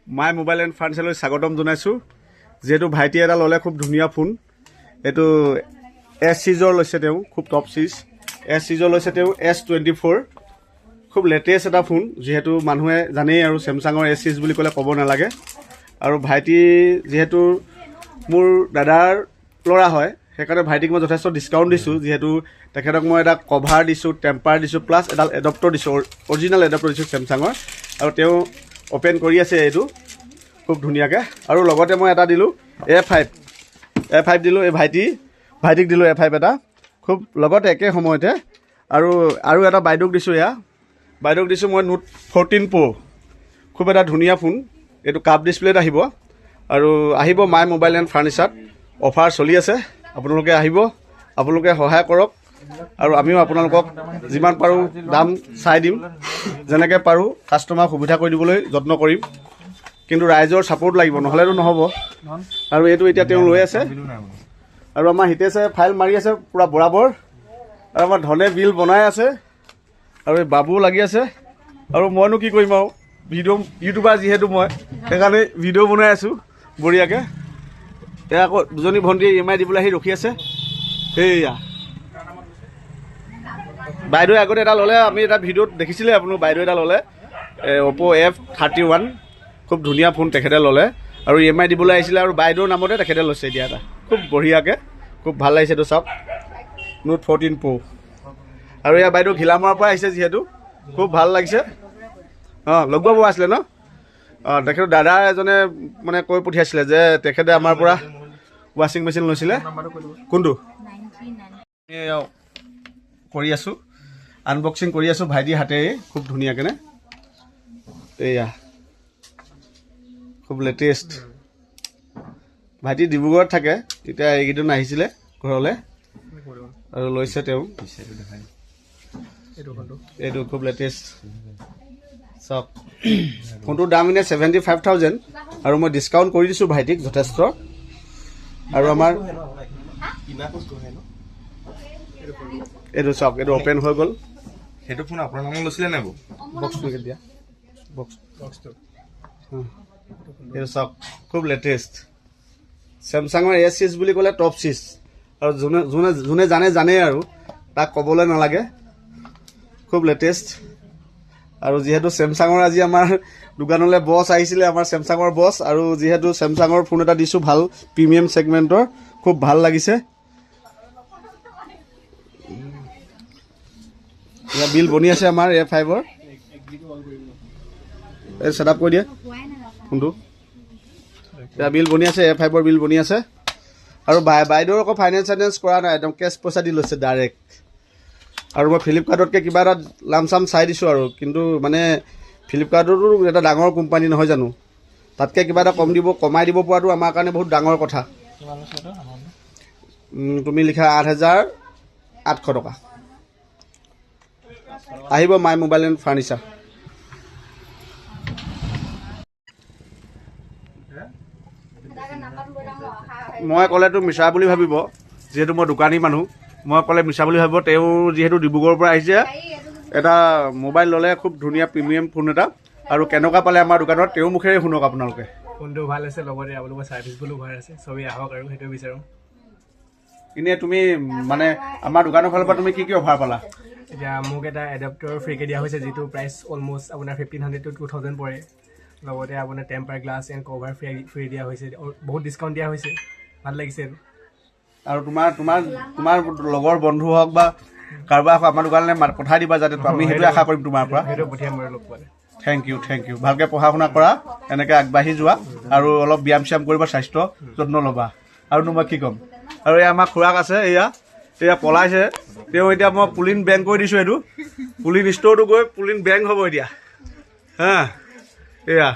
My mobile and ফাৰ্নিচাৰলৈ স্বাগতম জনাইছোঁ। যিহেতু ভাইটি এটা ল'লে খুব ধুনীয়া ফোন, এইটো এছ চিজৰ লৈছে তেওঁ, খুব টপ চিজ এছ চিজৰ লৈছে তেওঁ S24, খুব লেটেষ্ট এটা ফোন। যিহেতু মানুহে জানেই আৰু চেমচাঙৰ এছ চিজ বুলি ক'লে ক'ব নালাগে। আৰু ভাইটি যিহেতু মোৰ দাদাৰ ল'ৰা হয়, সেইকাৰণে ভাইটিক মই যথেষ্ট ডিছকাউণ্ট দিছোঁ। যিহেতু তেখেতক মই এটা কভাৰ দিছোঁ, টেম্পাৰ দিছোঁ, প্লাছ এডাল এডপ্টৰ দিছোঁ, অৰিজিনেল এডপ্টৰ দিছোঁ চেমচাঙৰ। আৰু তেওঁ অ'পেন কৰি আছে এইটো খুব ধুনীয়াকৈ। আৰু লগতে মই এটা দিলোঁ A5 দিলোঁ এই ভাইটিক দিলোঁ A5 এটা, খুব লগতে একে সময়তে। আৰু এটা বাইদেউক দিছোঁ, বাইদেউক দিছোঁ মই Note 14 Pro, খুব এটা ধুনীয়া ফোন। এইটো কাপ ডিছপ্লেত আহিব। আৰু আহিব মাই মোবাইল এণ্ড ফাৰ্নিচাৰত, অফাৰ চলি আছে। আপোনালোকে আহিব, আপোনালোকে সহায় কৰক। আৰু আমিও আপোনালোকক যিমান পাৰোঁ দাম চাই দিম, যেনেকৈ পাৰোঁ কাষ্টমাৰক সুবিধা কৰি দিবলৈ যত্ন কৰিম। কিন্তু ৰাইজৰ ছাপোৰ্ট লাগিব, নহ'লেতো নহ'ব। আৰু এইটো এতিয়া তেওঁ লৈ আছে। আৰু আমাৰ হিতেশে ফাইল মাৰি আছে পূৰা বৰাবৰ। আৰু আমাৰ ধনে বিল বনাই আছে। আৰু এই বাবুও লাগি আছে। আৰু মইনো কি কৰিম আৰু, ইউটিউবাৰ যিহেতু মই, সেইকাৰণে ভিডিঅ' বনাই আছোঁ বঢ়িয়াকৈ। এয়া আকৌ দুজনী ভণ্টিয়ে EMI দিবলৈ আহি ৰখি আছে। সেয়া বাইদেৱে আগতে এটা ল'লে, আমি এটা ভিডিঅ'ত দেখিছিলে আপোনালোক, বাইদেউ এটা ল'লে Oppo F31, খুব ধুনীয়া ফোন তেখেতে ল'লে। আৰু EMI দিবলৈ আহিছিলে, আৰু বাইদেউৰ নামতে তেখেতে লৈছে এতিয়া এটা খুব বঢ়িয়াকৈ, খুব ভাল লাগিছে। এইটো চাওক, Note 14 Pro। আৰু এয়া বাইদেউ ঘিলামৰাৰ পৰা আহিছে, যিহেতু খুব ভাল লাগিছে। লগোৱাব আছিলে ন? তেখেতৰ দাদা এজনে মানে কৈ পঠিয়াইছিলে যে তেখেতে আমাৰ পৰা ৱাশ্বিং মেচিন লৈছিলে। কোনটো কৰি আছোঁ, আনবক্সিং কৰি আছোঁ ভাইটিৰ হাতেৰে, খুব ধুনীয়াকৈ। এয়া খুব লেটেষ্ট। ভাইটি ডিব্ৰুগড়ত থাকে, এতিয়া এইকেইদিন আহিছিলে ঘৰলৈ আৰু লৈছে তেওঁ। এইটো খুব লেটেষ্ট চাওক। ফোনটোৰ দাম এনে 75,000, আৰু মই ডিছকাউণ্ট কৰি দিছোঁ ভাইটিক যথেষ্ট। আৰু আমাৰ এইটো চাওক, এইটো অ'পেন হৈ গ'ল। সেইটো ফোন আপোনাৰ নামত লৈছিলে নাই? বক্সটো দিয়া, এইটো চাওক, খুব লেটেষ্ট। চেমচাঙৰ এছ চিজ বুলি ক'লে টপ চিজ, আৰু যোনে জানে আৰু তাক ক'বলৈ নালাগে, খুব লেটেষ্ট। আৰু যিহেতু চেমচাঙৰ আজি আমাৰ দোকানলৈ বছ আহিছিলে, আমাৰ চেমচাঙৰ বছ। আৰু যিহেতু চেমচাঙৰ ফোন এটা দিছোঁ ভাল প্ৰিমিয়াম ছেগমেণ্টৰ, খুব ভাল লাগিছে। এতিয়া বিল বনি আছে আমাৰ A5ৰ, এই ছেটআপ কৰি দিয়ে ফোনটো। এতিয়া বিল বনি আছে, A5ৰ বিল বনি আছে। আৰু বাইদেউৰ আকৌ ফাইনেন্স কৰা নাই, একদম কেছ পইচা দি লৈছে ডাইৰেক্ট। আৰু মই ফ্লিপকাৰ্টতকৈ কিবা এটা লাম চাম চাই দিছোঁ আৰু, কিন্তু মানে ফ্লিপকাৰ্টতো এটা ডাঙৰ কোম্পানী নহয় জানো, তাতকৈ কিবা এটা কমাই দিব পৰাটো আমাৰ কাৰণে বহুত ডাঙৰ কথা। তুমি লিখা 8,800 টকা। আহিব মাই মোবাইল এণ্ড ফাৰ্নিচাৰ। মই ক'লেতো মিছা বুলি ভাবিব, যিহেতু মই দোকানী মানুহ, মই ক'লে মিছা বুলি ভাবিব। তেওঁ যিহেতু ডিব্ৰুগড়ৰ পৰা আহিছে, এটা মোবাইল ল'লে খুব ধুনীয়া প্ৰিমিয়াম ফোন এটা। আৰু কেনেকুৱা পালে আমাৰ দোকানত, তেওঁৰ মুখেৰে শুনক আপোনালোকে। ফোনটো ভাল আছে, লগতে আপোনালোকৰ ছাৰ্ভিচবোৰো ভাল আছে, চবেই আহক আৰু সেইটোৱে বিচাৰোঁ। এনেই তুমি মানে আমাৰ দোকানৰ ফালৰ পৰা তুমি কি অফাৰ পালা? এতিয়া মোক এটা এডাপ্টৰ ফ্ৰীকৈ দিয়া হৈছে, যিটো প্ৰাইচ অলম'ষ্ট আপোনাৰ 1,500 to 2,000 পৰে। লগতে আপোনাৰ temper glass and cover free দিয়া হৈছে, বহুত ডিছকাউণ্ট দিয়া হৈছে, ভাল লাগিছে। আৰু তোমাৰ লগৰ বন্ধু হওক বা কাৰোবাৰ হওক আমাৰ দোকানলৈ পঠাই দিবা, যাতে আমি সেইটোৱে আশা কৰিম তোমাৰ পৰা। সেইটো পঠিয়াম বাৰু লগ পালে। Thank you. ভালকৈ পঢ়া শুনা কৰা, এনেকৈ আগবাঢ়ি যোৱা, আৰু অলপ ব্যায়াম চ্যায়াম কৰিবা, স্বাস্থ্য যত্ন ল'বা। আৰুনো মই কি ক'ম। আৰু এই আমাৰ খুৰাক আছে, এয়া পলাইছে তেওঁ। এতিয়া মই পুলিন বেংক কৰি দিছোঁ, এইটো পুলিন ষ্ট'ৰটো গৈ পুলিন বেংক হ'ব এতিয়া। এয়া